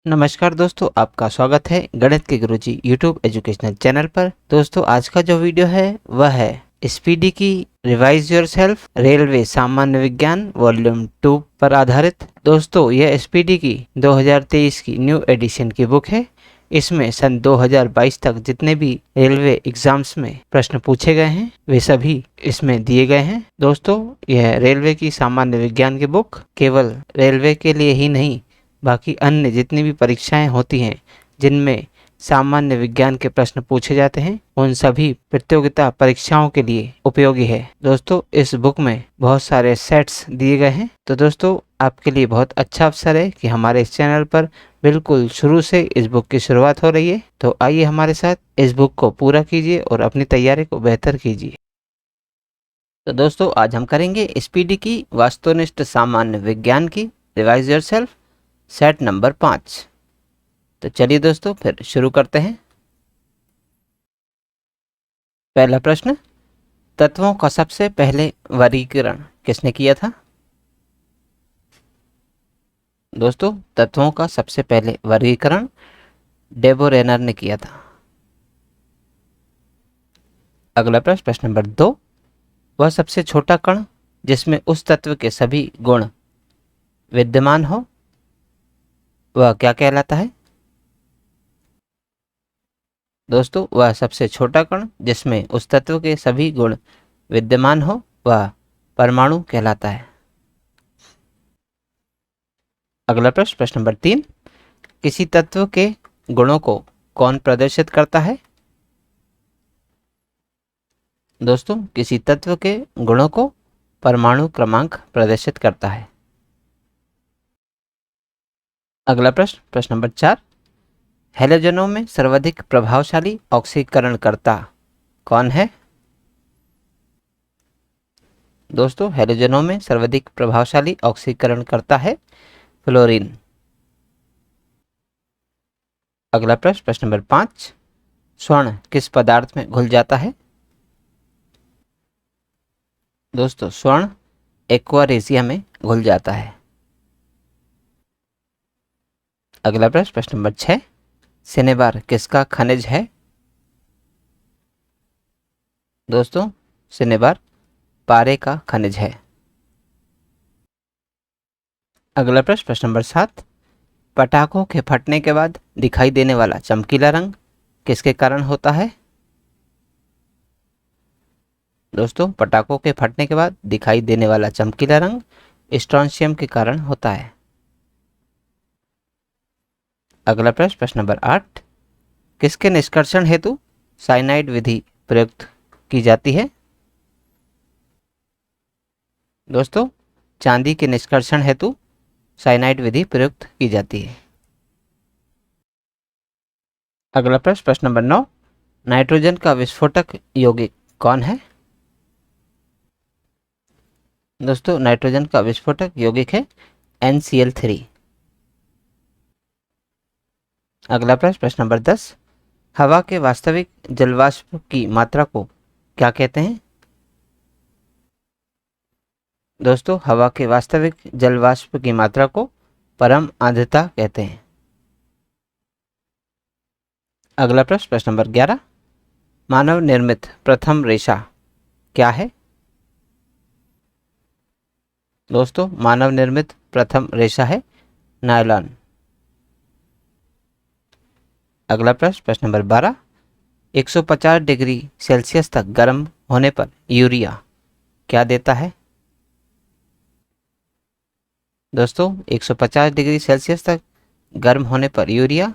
नमस्कार दोस्तों, आपका स्वागत है गणित के गुरुजी यूट्यूब एजुकेशनल चैनल पर। दोस्तों, आज का जो वीडियो है वह है स्पीडी की रिवाइज योरसेल्फ रेलवे सामान्य विज्ञान वॉल्यूम 2 पर आधारित। दोस्तों, यह स्पीडी की 2023 की न्यू एडिशन की बुक है। इसमें सन 2022 तक जितने भी रेलवे एग्जाम्स में प्रश्न पूछे गए हैं वे सभी इसमें दिए गए हैं। दोस्तों, यह रेलवे की सामान्य विज्ञान की बुक केवल रेलवे के लिए ही नहीं, बाकी अन्य जितनी भी परीक्षाएं होती हैं जिनमें सामान्य विज्ञान के प्रश्न पूछे जाते हैं उन सभी प्रतियोगिता परीक्षाओं के लिए उपयोगी है। दोस्तों, इस बुक में बहुत सारे सेट्स दिए गए हैं, तो दोस्तों आपके लिए बहुत अच्छा अवसर है कि हमारे इस चैनल पर बिल्कुल शुरू से इस बुक की शुरुआत हो रही है। तो आइए हमारे साथ इस बुक को पूरा कीजिए और अपनी तैयारी को बेहतर कीजिए। तो दोस्तों, आज हम करेंगे स्पीडी की वस्तुनिष्ठ सामान्य विज्ञान की रिवाइज योरसेल्फ सेट नंबर 5। तो चलिए दोस्तों फिर शुरू करते हैं। पहला प्रश्न, तत्वों का सबसे पहले वर्गीकरण किसने किया था? दोस्तों, तत्वों का सबसे पहले वर्गीकरण डेबोरेनर ने किया था। अगला प्रश्न, प्रश्न नंबर 2, वह सबसे छोटा कण जिसमें उस तत्व के सभी गुण विद्यमान हो वह क्या कहलाता है? दोस्तों, वह सबसे छोटा कण जिसमें उस तत्व के सभी गुण विद्यमान हो वह परमाणु कहलाता है। अगला प्रश्न, प्रश्न नंबर 3, किसी तत्व के गुणों को कौन प्रदर्शित करता है? दोस्तों, किसी तत्व के गुणों को परमाणु क्रमांक प्रदर्शित करता है। अगला प्रश्न, प्रश्न नंबर 4, हैलोजनों में सर्वाधिक प्रभावशाली ऑक्सीकरणकर्ता कौन है? दोस्तों, हैलोजनों में सर्वाधिक प्रभावशाली ऑक्सीकरणकर्ता है फ्लोरीन। अगला प्रश्न, प्रश्न नंबर 5, स्वर्ण किस पदार्थ में घुल जाता है? दोस्तों, स्वर्ण एक्वा रेजिया में घुल जाता है। अगला प्रश्न, प्रश्न नंबर 6, सिनेबार किसका खनिज है? दोस्तों, सिनेबार पारे का खनिज है। अगला प्रश्न, प्रश्न नंबर 7, पटाखों के फटने के बाद दिखाई देने वाला चमकीला रंग किसके कारण होता है? दोस्तों, पटाखों के फटने के बाद दिखाई देने वाला चमकीला रंग स्ट्रोंशियम के कारण होता है। अगला प्रश्न, प्रश्न नंबर 8, किसके निष्कर्षण हेतु साइनाइड विधि प्रयुक्त की जाती है? दोस्तों, चांदी के निष्कर्षण हेतु साइनाइड विधि प्रयुक्त की जाती है। अगला प्रश्न, प्रश्न नंबर 9, नाइट्रोजन का विस्फोटक यौगिक कौन है? दोस्तों, नाइट्रोजन का विस्फोटक यौगिक है NCl3। अगला प्रश्न, प्रश्न नंबर 10, हवा के वास्तविक जलवाष्प की मात्रा को क्या कहते हैं? दोस्तों, हवा के वास्तविक जलवाष्प की मात्रा को परम आर्द्रता कहते हैं। अगला प्रश्न, प्रश्न नंबर 11, मानव निर्मित प्रथम रेशा क्या है? दोस्तों, मानव निर्मित प्रथम रेशा है नायलॉन। अगला प्रश्न, प्रश्न नंबर 12, 150 डिग्री सेल्सियस तक गर्म होने पर यूरिया क्या देता है? दोस्तों, 150 डिग्री सेल्सियस तक गर्म होने पर यूरिया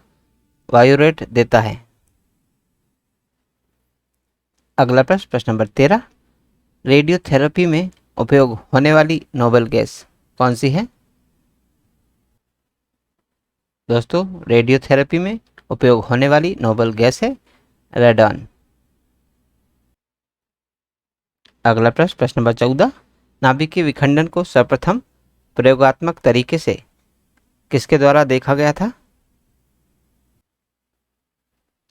वायुरेट देता है। अगला प्रश्न, प्रश्न नंबर 13, रेडियोथेरेपी में उपयोग होने वाली नोबेल गैस कौन सी है? दोस्तों, रेडियोथेरेपी में उपयोग होने वाली नोबेल गैस है रेडॉन। अगला प्रश्न, प्रश्न नंबर 14, नाभिकीय विखंडन को सर्वप्रथम प्रयोगात्मक तरीके से किसके द्वारा देखा गया था?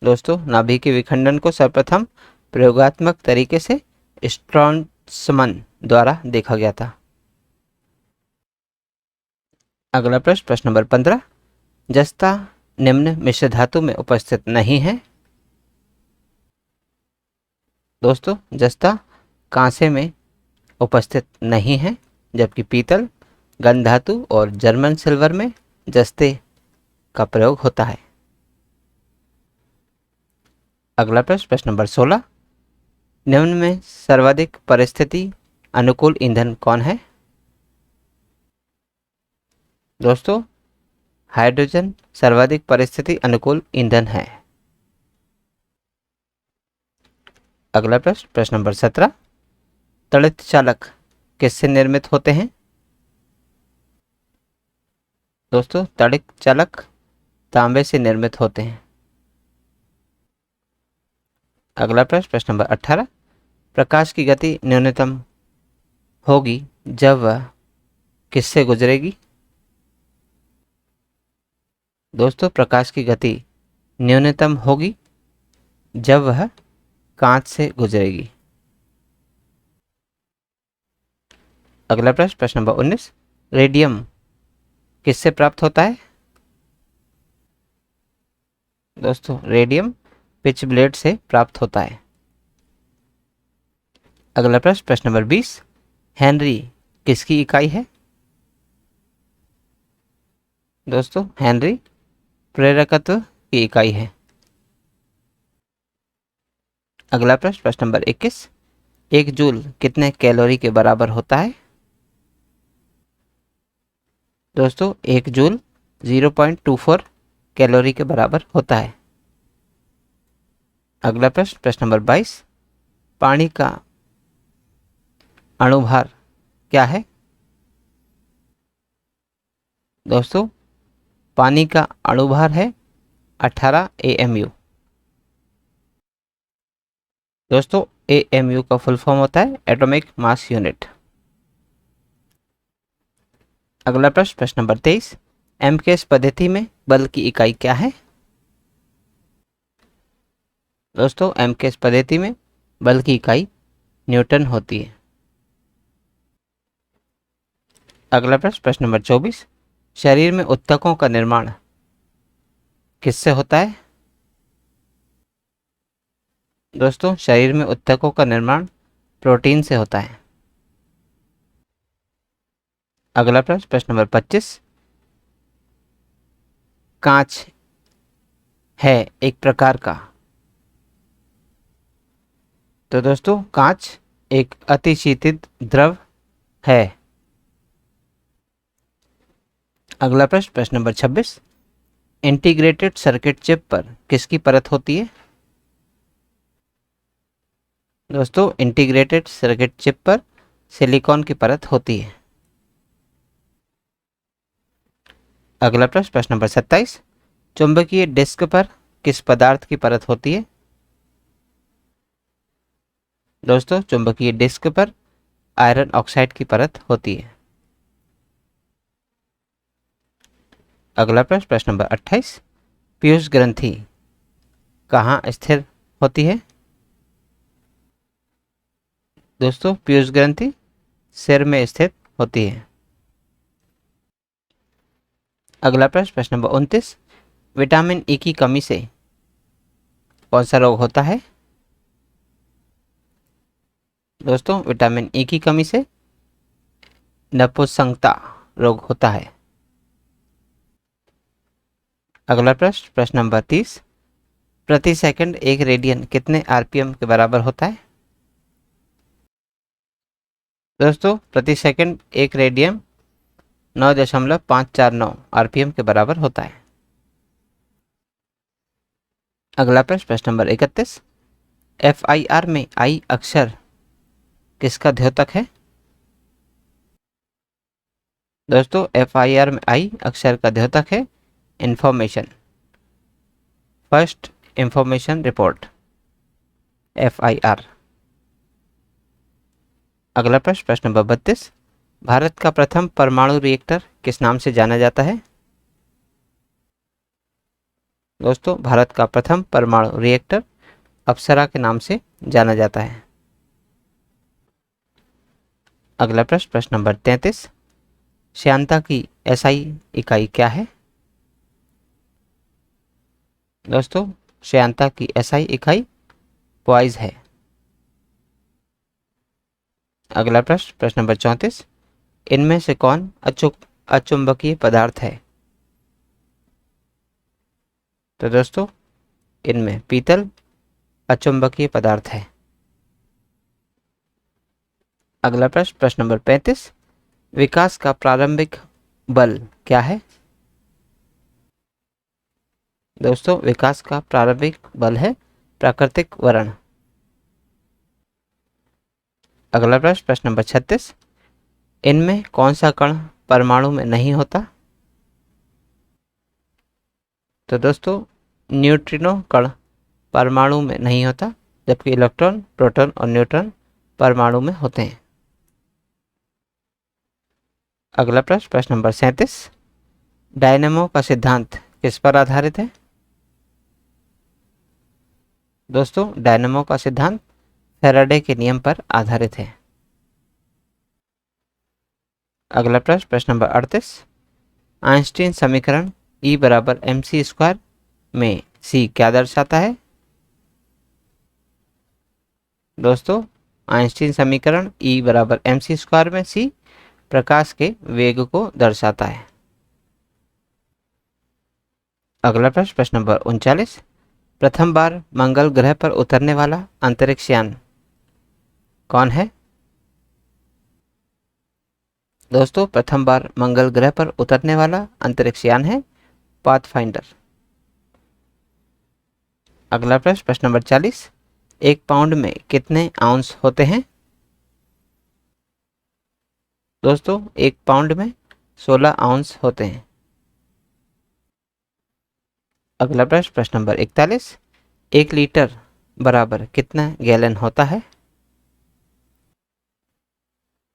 दोस्तों, नाभिकीय विखंडन को सर्वप्रथम प्रयोगात्मक तरीके से स्ट्रॉन्समन द्वारा देखा गया था। अगला प्रश्न, प्रश्न नंबर 15, जस्ता निम्न मिश्र धातु में उपस्थित नहीं है। दोस्तों, जस्ता कांसे में उपस्थित नहीं है, जबकि पीतल, गन धातु और जर्मन सिल्वर में जस्ते का प्रयोग होता है। अगला प्रश्न, प्रश्न नंबर 16, निम्न में सर्वाधिक परिस्थिति अनुकूल ईंधन कौन है? दोस्तों, हाइड्रोजन सर्वाधिक परिस्थिति अनुकूल ईंधन है। अगला प्रश्न, प्रश्न नंबर 17, तड़ित चालक किससे निर्मित होते हैं? दोस्तों, तड़ित चालक तांबे से निर्मित होते हैं। अगला प्रश्न, प्रश्न नंबर 18, प्रकाश की गति न्यूनतम होगी जब वह किससे गुजरेगी? दोस्तों, प्रकाश की गति न्यूनतम होगी जब वह कांच से गुजरेगी। अगला प्रश्न, प्रश्न नंबर 19, रेडियम किससे प्राप्त होता है? दोस्तों, रेडियम पिच ब्लेड से प्राप्त होता है। अगला प्रश्न, प्रश्न नंबर 20, हेनरी किसकी इकाई है? दोस्तों, हेनरी प्रेरकत्व की इकाई है। अगला प्रश्न, प्रश्न नंबर 21, एक जूल कितने कैलोरी के बराबर होता है? दोस्तों, एक जूल 0.24 कैलोरी के बराबर होता है। अगला प्रश्न, प्रश्न नंबर 22, पानी का अणुभार क्या है? दोस्तों, पानी का अणुभार है 18 AMU। दोस्तों, AMU का फुल फॉर्म होता है एटॉमिक मास यूनिट। अगला प्रश्न, प्रश्न नंबर 23, एमकेएस पद्धति में बल की इकाई क्या है? दोस्तों, एमकेएस पद्धति में बल की इकाई न्यूटन होती है। अगला प्रश्न, प्रश्न नंबर 24, शरीर में ऊतकों का निर्माण किससे होता है? दोस्तों, शरीर में ऊतकों का निर्माण प्रोटीन से होता है। अगला प्रश्न, प्रश्न नंबर 25, कांच है एक प्रकार का। तो दोस्तों, कांच एक अतिशीतित द्रव है। अगला प्रश्न, प्रश्न नंबर 26, इंटीग्रेटेड सर्किट चिप पर किसकी परत होती है? दोस्तों, इंटीग्रेटेड सर्किट चिप पर सिलिकॉन की परत होती है। अगला प्रश्न, प्रश्न नंबर 27, चुंबकीय डिस्क पर किस पदार्थ की परत होती है? दोस्तों, चुंबकीय डिस्क पर आयरन ऑक्साइड की परत होती है। अगला प्रश्न, प्रश्न नंबर 28, पीयूष ग्रंथि कहाँ स्थिर होती है? दोस्तों, पीयूष ग्रंथि सिर में स्थित होती है। अगला प्रश्न, प्रश्न नंबर 29, विटामिन ई की कमी से कौन सा रोग होता है? दोस्तों, विटामिन ई की कमी से नपुंसकता रोग होता है। अगला प्रश्न, प्रश्न नंबर 30, प्रति सेकंड एक रेडियन कितने आरपीएम के बराबर होता है? दोस्तों, प्रति सेकंड एक रेडियन 9.549 आरपीएम के बराबर होता है। अगला प्रश्न, प्रश्न नंबर 31, FIR में आई अक्षर किसका द्योतक है? दोस्तों, FIR में आई अक्षर का द्योतक है information, first information report, FIR। अगला प्रश्न, प्रश्न नंबर 32, भारत का प्रथम परमाणु रिएक्टर किस नाम से जाना जाता है? दोस्तों, भारत का प्रथम परमाणु रिएक्टर अप्सरा के नाम से जाना जाता है। अगला प्रश्न, प्रश्न नंबर 33, श्यानता की SI इकाई क्या है? दोस्तों श्यानता की एसआई इकाई पॉइज है। अगला प्रश्न, प्रश्न नंबर 34, इनमें से कौन अचुंबकीय पदार्थ है? तो दोस्तों इनमें पीतल अचुंबकीय पदार्थ है। अगला प्रश्न, प्रश्न नंबर 35, विकास का प्रारंभिक बल क्या है? दोस्तों विकास का प्रारंभिक बल है प्राकृतिक त्वरण। अगला प्रश्न, प्रश्न नंबर 36, इनमें कौन सा कण परमाणु में नहीं होता? तो दोस्तों न्यूट्रिनो कण परमाणु में नहीं होता, जबकि इलेक्ट्रॉन, प्रोटॉन और न्यूट्रॉन परमाणु में होते हैं। अगला प्रश्न, प्रश्न नंबर 37, डायनेमो का सिद्धांत किस पर आधारित है? दोस्तों डायनेमो का सिद्धांत फैराडे के नियम पर आधारित है। अगला प्रश्न, प्रश्न नंबर 38, आइंस्टीन समीकरण E बराबर mc² में c क्या दर्शाता है? दोस्तों आइंस्टीन समीकरण E बराबर mc² में c प्रकाश के वेग को दर्शाता है। अगला प्रश्न, प्रश्न नंबर 39, प्रथम बार मंगल ग्रह पर उतरने वाला अंतरिक्ष यान कौन है? दोस्तों प्रथम बार मंगल ग्रह पर उतरने वाला अंतरिक्ष यान है पाथफाइंडर। अगला प्रश्न, प्रश्न नंबर 40, एक पाउंड में कितने आउंस होते हैं? दोस्तों एक पाउंड में 16 आउंस होते हैं। अगला प्रश्न, प्रश्न नंबर 41, 1 लीटर बराबर कितना गैलन होता है?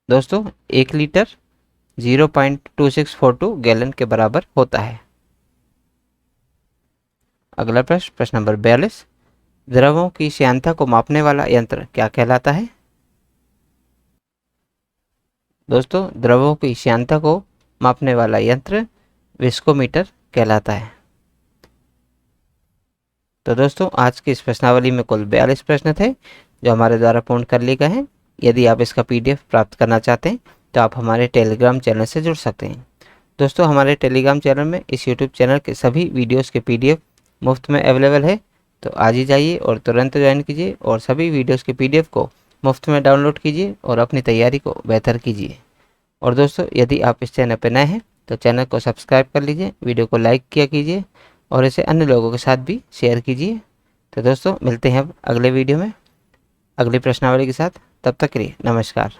दोस्तों 1 लीटर 0.2642 गैलन के बराबर होता है। अगला प्रश्न, प्रश्न नंबर 42, द्रवों की श्यानता को मापने वाला यंत्र क्या कहलाता है? दोस्तों द्रवों की श्यानता को मापने वाला यंत्र विस्कोमीटर कहलाता है। तो दोस्तों आज की इस प्रश्नावली में कुल 42 प्रश्न थे जो हमारे द्वारा पूर्ण कर लिए गए हैं। यदि आप इसका PDF प्राप्त करना चाहते हैं तो आप हमारे टेलीग्राम चैनल से जुड़ सकते हैं। दोस्तों हमारे टेलीग्राम चैनल में इस YouTube चैनल के सभी वीडियोस के PDF मुफ्त में अवेलेबल है, तो आज ही जाइए और तुरंत ज्वाइन कीजिए और सभी वीडियोस के PDF को मुफ्त में डाउनलोड कीजिए और अपनी तैयारी को बेहतर कीजिए। और दोस्तों यदि आप इस चैनल पर नए हैं तो चैनल को सब्सक्राइब कर लीजिए, वीडियो को लाइक किया कीजिए और इसे अन्य लोगों के साथ भी शेयर कीजिए। तो दोस्तों मिलते हैं अब अगले वीडियो में अगली प्रश्नावली के साथ, तब तक के लिए नमस्कार।